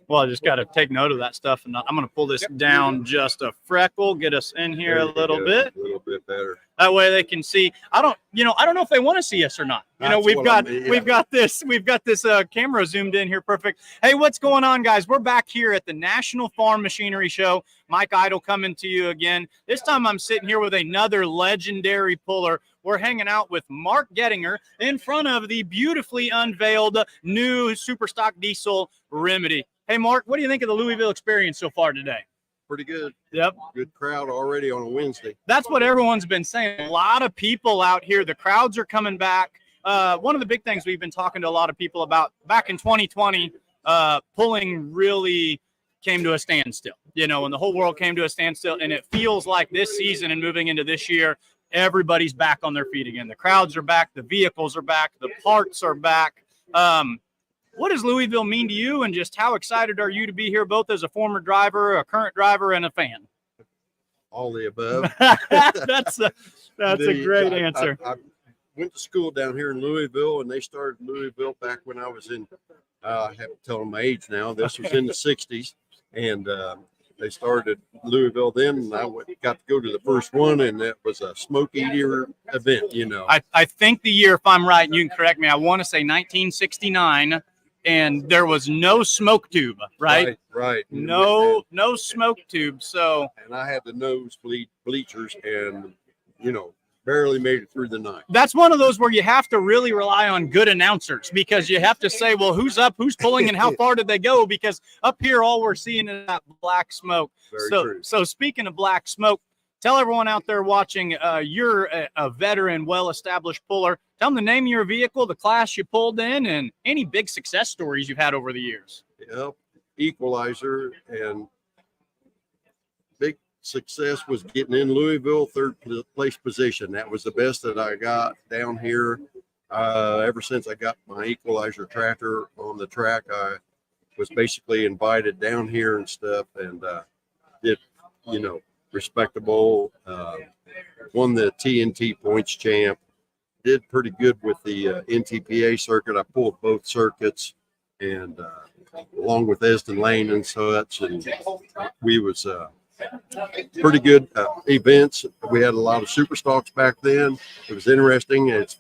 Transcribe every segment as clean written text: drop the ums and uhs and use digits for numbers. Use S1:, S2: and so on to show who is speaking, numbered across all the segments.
S1: Well, I just got to take note of that stuff, and I'm going to pull this down just a freckle, get us in here a little bit.
S2: A little bit better.
S1: That way they can see. I don't know if they want to see us or not. We've got this camera zoomed in here. Perfect. Hey, what's going on, guys? We're back here at the National Farm Machinery Show. Mike Idle coming to you again. This time I'm sitting here with another legendary puller. We're hanging out with Mark Gettinger in front of the beautifully unveiled new Superstock Diesel Remedy. Hey, Mark, what do you think of the Louisville experience so far today?
S2: Pretty good.
S1: Yep.
S2: Good crowd already on a Wednesday.
S1: That's what everyone's been saying. A lot of people out here. The crowds are coming back. One of the big things we've been talking to a lot of people about back in 2020, pulling really came to a standstill, and the whole world came to a standstill. And it feels like this season and moving into this year, everybody's back on their feet again. The crowds are back. The vehicles are back. The parts are back. What does Louisville mean to you, and just how excited are you to be here, both as a former driver, a current driver, and a fan?
S2: All the above.
S1: That's a great answer.
S2: I went to school down here in Louisville, and they started Louisville back when I was in, I have to tell them my age now. This was in the 60s, and they started Louisville then, and I got to go to the first one, and that was a smoke eater event,
S1: I think the year, if I'm right, and you can correct me, I want to say 1969. And there was no smoke tube, right?
S2: Right.
S1: No smoke tube. So.
S2: And I had the nosebleed bleachers, and barely made it through the night.
S1: That's one of those where you have to really rely on good announcers, because you have to say, well, who's up, who's pulling, and how far did they go? Because up here, all we're seeing is that black smoke.
S2: Very true.
S1: So speaking of black smoke, tell everyone out there watching, you're a veteran, well-established puller. Tell them the name of your vehicle, the class you pulled in, and any big success stories you've had over the years.
S2: Yep. Equalizer, and big success was getting in Louisville, third place position. That was the best that I got down here. Ever since I got my Equalizer tractor on the track, I was basically invited down here and stuff, and did, respectable. Won the TNT points champ. Did pretty good with the NTPA circuit. I pulled both circuits, and along with Eston Lane and such, and we was pretty good events. We had a lot of super stocks back then. It was interesting. It's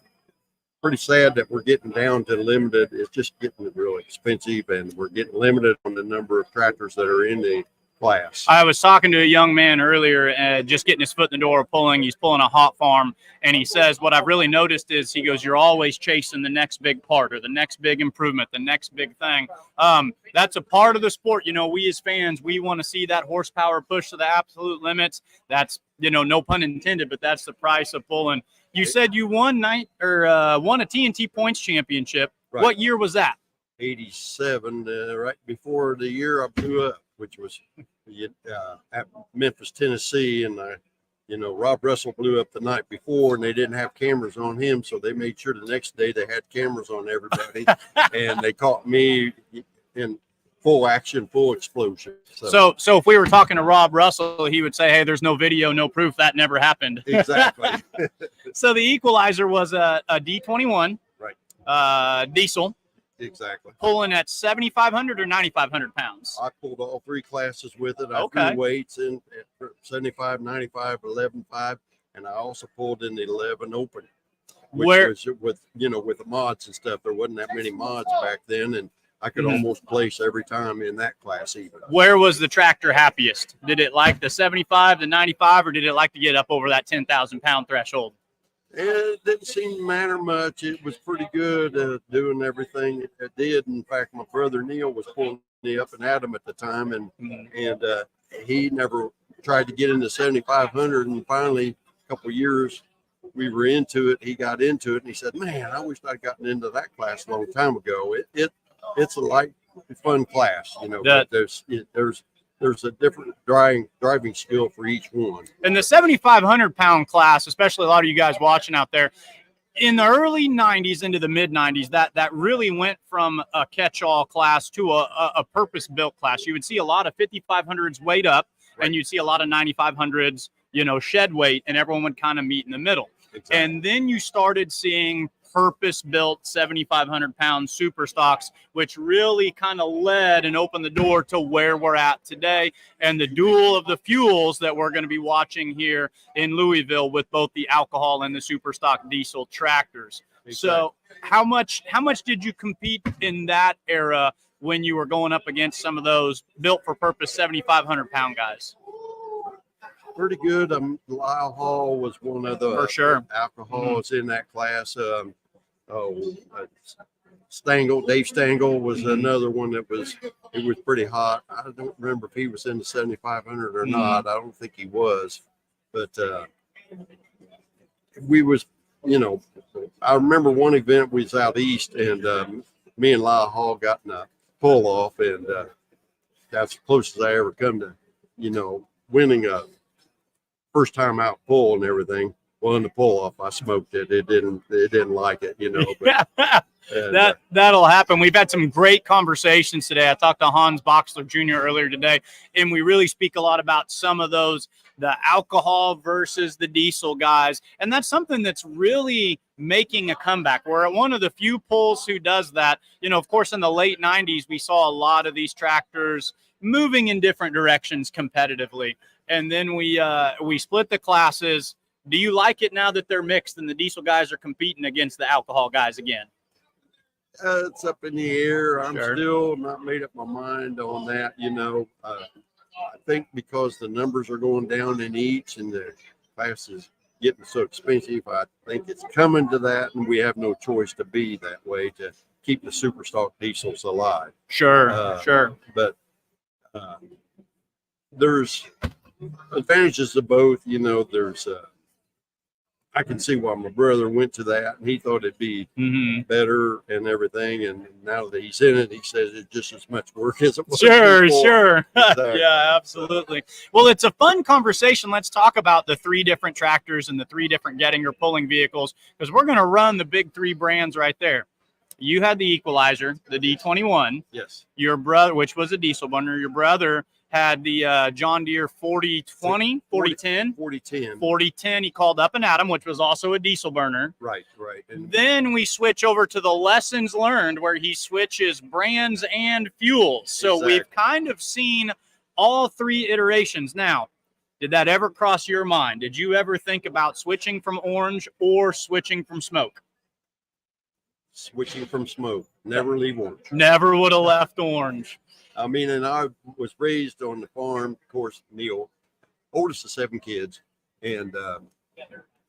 S2: pretty sad that we're getting down to limited. It's just getting real expensive, and we're getting limited on the number of tractors that are in the class.
S1: I was talking to a young man earlier, just getting his foot in the door pulling. He's pulling a hot farm, and he says, what I've really noticed is, he goes, you're always chasing the next big part, or the next big improvement, the next big thing. That's a part of the sport. We as fans, we want to see that horsepower push to the absolute limits. That's, no pun intended, but that's the price of pulling. You said you won a TNT points championship. Right. What year was that?
S2: 87, right before the year I blew up, which was at Memphis, Tennessee. And Rob Russell blew up the night before, and they didn't have cameras on him, so they made sure the next day they had cameras on everybody. And they caught me in full action, full explosion.
S1: So if we were talking to Rob Russell, he would say, hey, there's no video, no proof, that never happened.
S2: Exactly.
S1: So the Equalizer was a D21,
S2: right?
S1: Diesel.
S2: Exactly.
S1: Pulling at 7,500 or 9,500 pounds?
S2: I pulled all three classes with it. I threw weights in at 75, 95, 11.5, and I also pulled in the 11 open, which was with the mods and stuff. There wasn't that many mods back then, and I could almost place every time in that class even.
S1: Where was the tractor happiest? Did it like the 75, the 95, or did it like to get up over that 10,000 pound threshold?
S2: It didn't seem to matter much. It was pretty good at doing everything it did. In fact, my brother Neil was pulling me up and at him at the time, and he never tried to get into 7,500. And finally, a couple of years we were into it. He got into it, and he said, "Man, I wish I'd gotten into that class a long time ago. It's a light, fun class, But there's a different driving skill for each one."
S1: In the 7,500 pound class, especially a lot of you guys watching out there, in the early 90s into the mid 90s, that really went from a catch-all class to a purpose-built class. You would see a lot of 5,500s weight up, and you'd see a lot of 9,500s, shed weight, and everyone would kind of meet in the middle. Exactly. And then you started seeing purpose-built 7,500-pound super stocks, which really kind of led and opened the door to where we're at today and the duel of the fuels that we're going to be watching here in Louisville with both the alcohol and the super stock diesel tractors. Exactly. So how much did you compete in that era when you were going up against some of those built-for-purpose 7,500-pound guys?
S2: Pretty good. Lyle Hall was one of the
S1: for sure
S2: alcohols in that class. Dave Stangl was another one that was pretty hot. I don't remember if he was in the 7,500 or not. I don't think he was, but we was, I remember one event we was out east, and me and Lyle Hall got in a pull off, and that's the closest I ever come to, winning a first time out pull and everything. Well, in the pull off, I smoked it. It didn't like it, But, and,
S1: that'll happen. We've had some great conversations today. I talked to Hans Boxler Jr. earlier today, and we really speak a lot about some of those, the alcohol versus the diesel guys. And that's something that's really making a comeback. We're at one of the few pulls who does that. Of course, in the late 90s, we saw a lot of these tractors moving in different directions competitively. And then we split the classes. Do you like it now that they're mixed and the diesel guys are competing against the alcohol guys again?
S2: It's up in the air. I'm still not made up my mind on that. I think because the numbers are going down in each and the class is getting so expensive, I think it's coming to that, and we have no choice to be that way to keep the super stock diesels alive.
S1: Sure.
S2: But there's advantages to both. There's I can see why my brother went to that, and he thought it'd be better and everything. And now that he's in it, he says it's just as much work as it was before.
S1: Sure.
S2: Exactly.
S1: Yeah, absolutely. Well, it's a fun conversation. Let's talk about the three different tractors and the three different getting or pulling vehicles, because we're going to run the big three brands right there. You had the Equalizer, the D21.
S2: Yes.
S1: Your brother, which was a diesel burner, your brother had the John Deere 4010. 4010. He called up and Adam, which was also a diesel burner.
S2: Right. And
S1: then we switch over to the lessons learned, where he switches brands and fuels. So
S2: exactly.
S1: We've kind of seen all three iterations. Now, did that ever cross your mind? Did you ever think about switching from orange or switching from smoke?
S2: Switching from smoke. Never leave orange.
S1: Never would have left orange.
S2: I mean, and I was raised on the farm, of course, Neil, oldest of 7 kids, and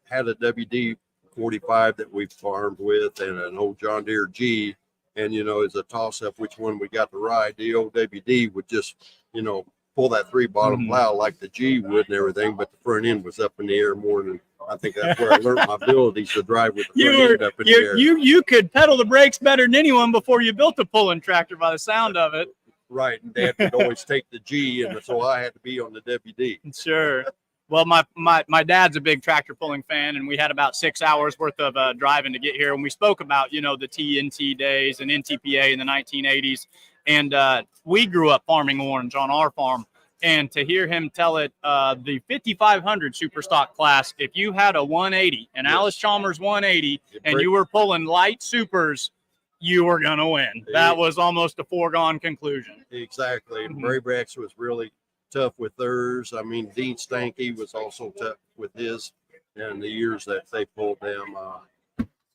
S2: had a WD 45 that we farmed with and an old John Deere G. And, it's a toss up which one we got to ride. The old WD would just, pull that 3-bottom plow like the G would and everything, but the front end was up in the air more than I think that's where I learned my abilities to drive with the front end up in the air.
S1: You could pedal the brakes better than anyone before you built a pulling tractor by the sound of it.
S2: Right, and Dad would always take the G, and so I had to be on the WD.
S1: Sure. Well, my dad's a big tractor pulling fan, and we had about 6 hours worth of driving to get here. And we spoke about, the TNT days and NTPA in the 1980s. And we grew up farming orange on our farm. And to hear him tell it, the 5,500 super stock class, if you had a 180, an Alice Chalmers 180, and you were pulling light supers, you were going to win. That was almost a foregone conclusion.
S2: Exactly. And Braybrax was really tough with theirs. I mean, Dean Stanky was also tough with his, and the years that they pulled them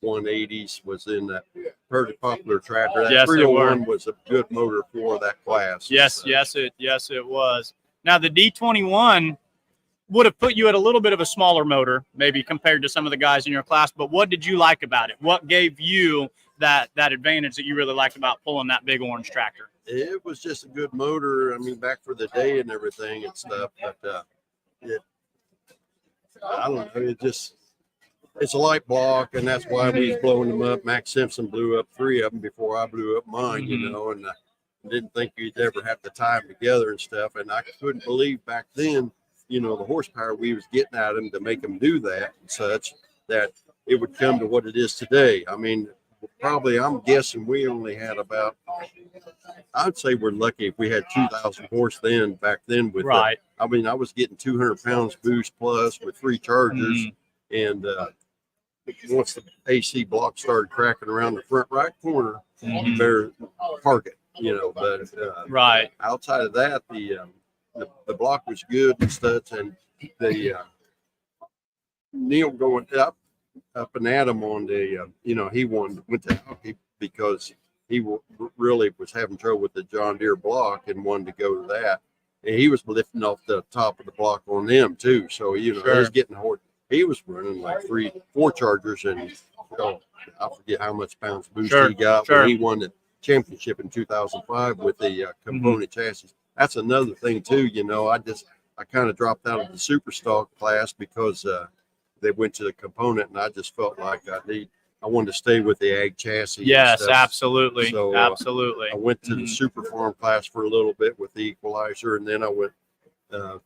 S2: 180s was in that pretty popular tractor. That 301 was a good motor for that class.
S1: Yes, it was. Now the D21 would have put you at a little bit of a smaller motor, maybe compared to some of the guys in your class. But what did you like about it? What gave you that advantage that you really liked about pulling that big orange tractor?
S2: It was just a good motor. I mean, back for the day and everything and stuff. But I don't know. It's a light block, and that's why we was blowing them up. Max Simpson blew up 3 of them before I blew up mine, and I didn't think you'd ever have to tie them together and stuff. And I couldn't believe back then, the horsepower we was getting at them to make them do that and such, that it would come to what it is today. I mean, probably, I'm guessing we only had about, I'd say we're lucky if we had 2,000 horse back then with
S1: right.
S2: I was getting 200 pounds boost plus with 3 chargers, and once the AC block started cracking around the front right corner,
S1: Mhm.
S2: you better park it, but
S1: Right.
S2: outside of that, the block was good and stuff, and the Neil going up and at him on the he went to hockey because he really was having trouble with the John Deere block and wanted to go to that, and he was lifting off the top of the block on them too. So it was getting hard. He was running like 4 chargers, and I forget how much pounds boost he got when he won the championship in 2005 with the component chassis. That's another thing too. I kind of dropped out of the super stock class because they went to the component, and I just felt like I wanted to stay with the ag chassis.
S1: Yes, absolutely.
S2: So
S1: absolutely.
S2: I went to the super farm class for a little bit with the equalizer, and then I went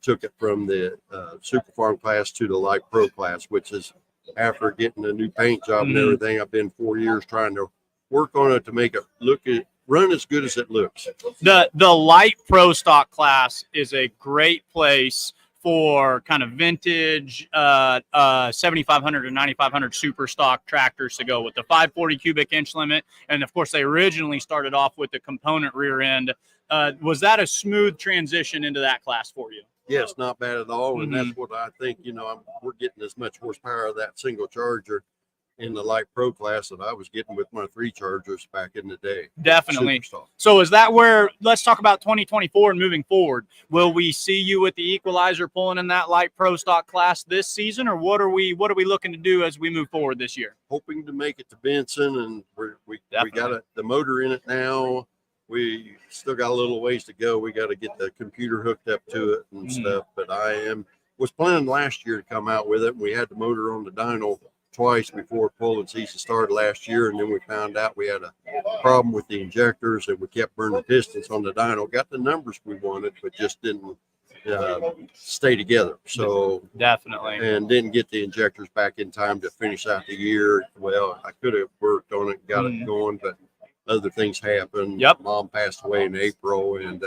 S2: took it from the super farm class to the light pro class, which is after getting a new paint job and everything. I've been 4 years trying to work on it to make it run as good as it looks.
S1: The light pro stock class is a great place for kind of vintage 7,500 and 9,500 super stock tractors to go with the 540 cubic inch limit. And of course, they originally started off with the component rear end. Was that a smooth transition into that class for you?
S2: Yes, not bad at all. And that's what I think, we're getting as much horsepower of that single charger in the light pro class that I was getting with my 3 chargers back in the day.
S1: Definitely. So is that where, let's talk about 2024 and moving forward. Will we see you with the equalizer pulling in that light pro stock class this season, or what are we looking to do as we move forward this year?
S2: Hoping to make it to Benson, and we got the motor in it now. We still got a little ways to go. We got to get the computer hooked up to it and stuff, but was planning last year to come out with it. We had the motor on the dyno twice before pulling season started last year, and then we found out we had a problem with the injectors, and we kept burning pistons on the dyno. Got the numbers we wanted, but just didn't stay together. So
S1: definitely,
S2: and didn't get the injectors back in time to finish out the year. Well, I could have worked on it, got it going, but other things happened. Mom passed away in April, and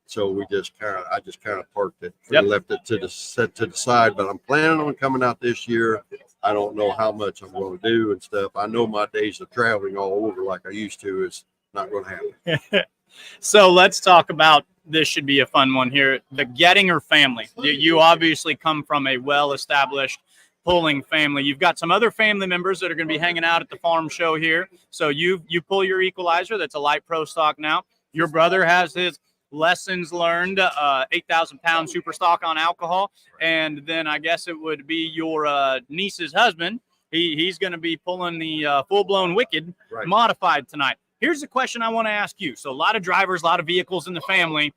S2: so I just kind of parked it and left it to the side. But I'm planning on coming out this year. I don't know how much I'm going to do and stuff. I know my days of traveling all over like I used to is not going to happen.
S1: So let's talk about, this should be a fun one here, the Gettinger family. You obviously come from a well-established pulling family. You've got some other family members that are going to be hanging out at the farm show here. So you pull your equalizer. That's a light pro stock now. Your brother has his lessons learned, 8,000 pound super stock on alcohol. And then I guess it would be your niece's husband. He's going to be pulling the full-blown Wicked modified tonight. Here's the question I want to ask you. So a lot of drivers, a lot of vehicles in the family.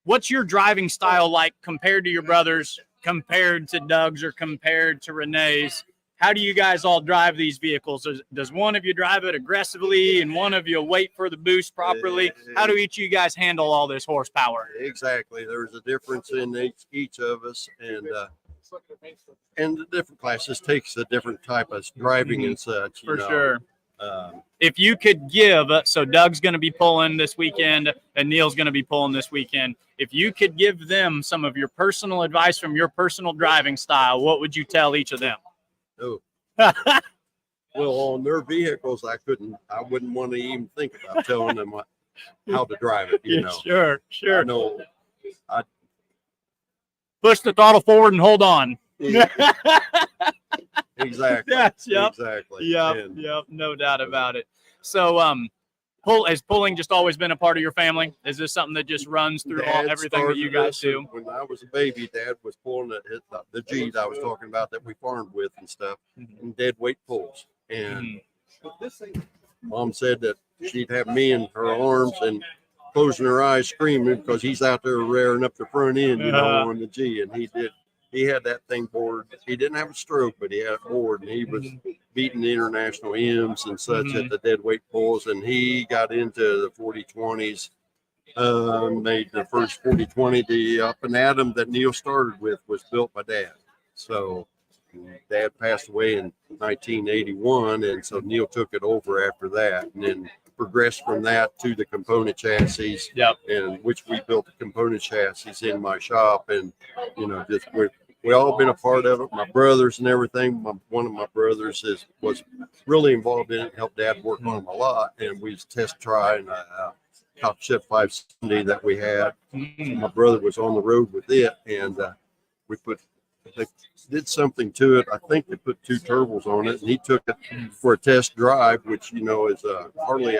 S1: What's your driving style like compared to your brothers, compared to Doug's, or compared to Renee's? How do you guys all drive these vehicles? Does one of you drive it aggressively and one of you wait for the boost properly? How do each of you guys handle all this horsepower?
S2: Exactly. There's a difference in each of us, and the different classes takes a different type of driving and such.
S1: For sure. If you could give, so Doug's going to be pulling this weekend and Neil's going to be pulling this weekend. If you could give them some of your personal advice from your personal driving style, what would you tell each of them?
S2: Oh, well, on their vehicles, I wouldn't want to even think about telling them how to drive it.
S1: Sure.
S2: I know.
S1: Push the throttle forward and hold on.
S2: Exactly.
S1: Yes,
S2: Exactly.
S1: Yep. No doubt about it. So, has pulling just always been a part of your family? Is this something that just runs through everything that you guys do?
S2: When I was a baby, Dad was pulling the G that I was talking about that we farmed with and stuff, and dead weight pulls. And Mom said that she'd have me in her arms and closing her eyes, screaming because he's out there rearing up the front end, on the G, and he had that thing bored. He didn't have a stroke, but he had it bored, and he was beating the international M's and such at the dead weight pulls, and he got into the 40-20s, made the first 40-20. The up and atom that Neil started with was built by Dad. So Dad passed away in 1981, and so Neil took it over after that, and then progressed from that to the component chassis, and which we built the component chassis in my shop, and just we all been a part of it. My brothers and everything. One of my brothers was really involved in it. Helped Dad work on them a lot, and we test trying Top Chef 570 that we had. My brother was on the road with it, and they did something to it. I think they put 2 turbos on it, and he took it for a test drive, which is hardly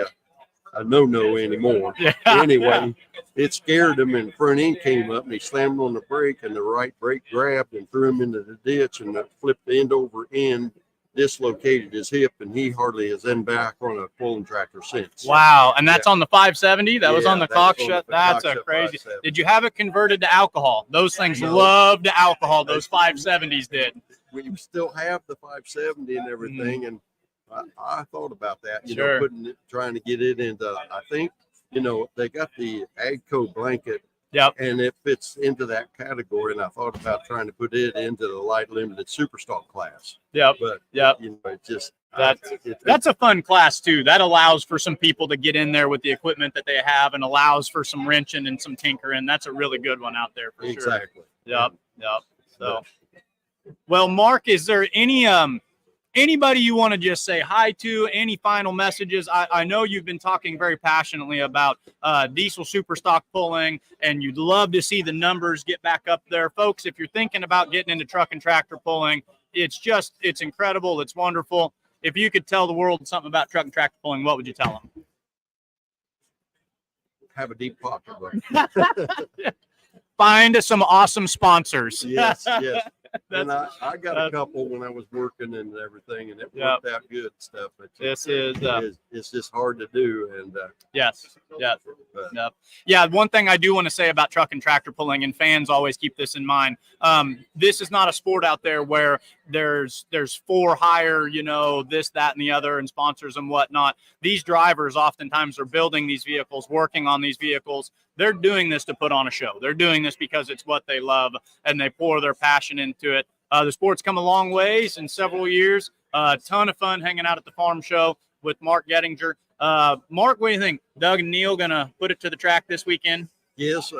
S2: a no anymore.
S1: Yeah.
S2: Anyway, it scared him, and front end came up, and he slammed on the brake, and the right brake grabbed and threw him into the ditch, and flipped end over end, dislocated his hip, and he hardly has been back on a pulling tractor since.
S1: Wow. And that's on the 570? That was on the Cockshutt? That's a crazy.
S2: 570.
S1: Did you have it converted to alcohol? Those things loved alcohol. Those 570s did.
S2: We still have the 570 and everything, and I thought about that,
S1: Sure.
S2: Trying to get it into, I think, they got the AGCO blanket.
S1: Yep.
S2: And it fits into that category. And I thought about trying to put it into the light limited super stock class.
S1: Yep.
S2: But,
S1: yep.
S2: It just,
S1: that's a fun class too. That allows for some people to get in there with the equipment that they have, and allows for some wrenching and some tinkering. That's a really good one out there for sure.
S2: Exactly.
S1: Yep. So, well, Mark, is there anybody you want to just say hi to? Any final messages? I know you've been talking very passionately about diesel super stock pulling, and you'd love to see the numbers get back up there. Folks, if you're thinking about getting into truck and tractor pulling, it's incredible. It's wonderful. If you could tell the world something about truck and tractor pulling, what would you tell them?
S2: Have a deep pocket.
S1: Find some awesome sponsors.
S2: Yes. And I got a couple when I was working and everything, and it worked out good stuff. But it's just hard to do. And
S1: yes. Yeah. One thing I do want to say about truck and tractor pulling, and fans always keep this in mind. This is not a sport out there where there's for hire, this, that, and the other, and sponsors and whatnot. These drivers oftentimes are building these vehicles, working on these vehicles. They're doing this to put on a show. They're doing this because it's what they love, and they pour their passion into it. The sport's come a long ways in several years. A ton of fun hanging out at the farm show with Mark Gettinger. Mark, what do you think? Doug and Neil going to put it to the track this weekend?
S2: Yes.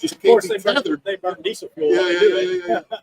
S2: Just
S1: Of course,
S2: can't be tethered.
S1: they burn diesel fuel.
S2: Yeah,
S1: when they
S2: yeah,
S1: do
S2: yeah,
S1: it.
S2: yeah, yeah.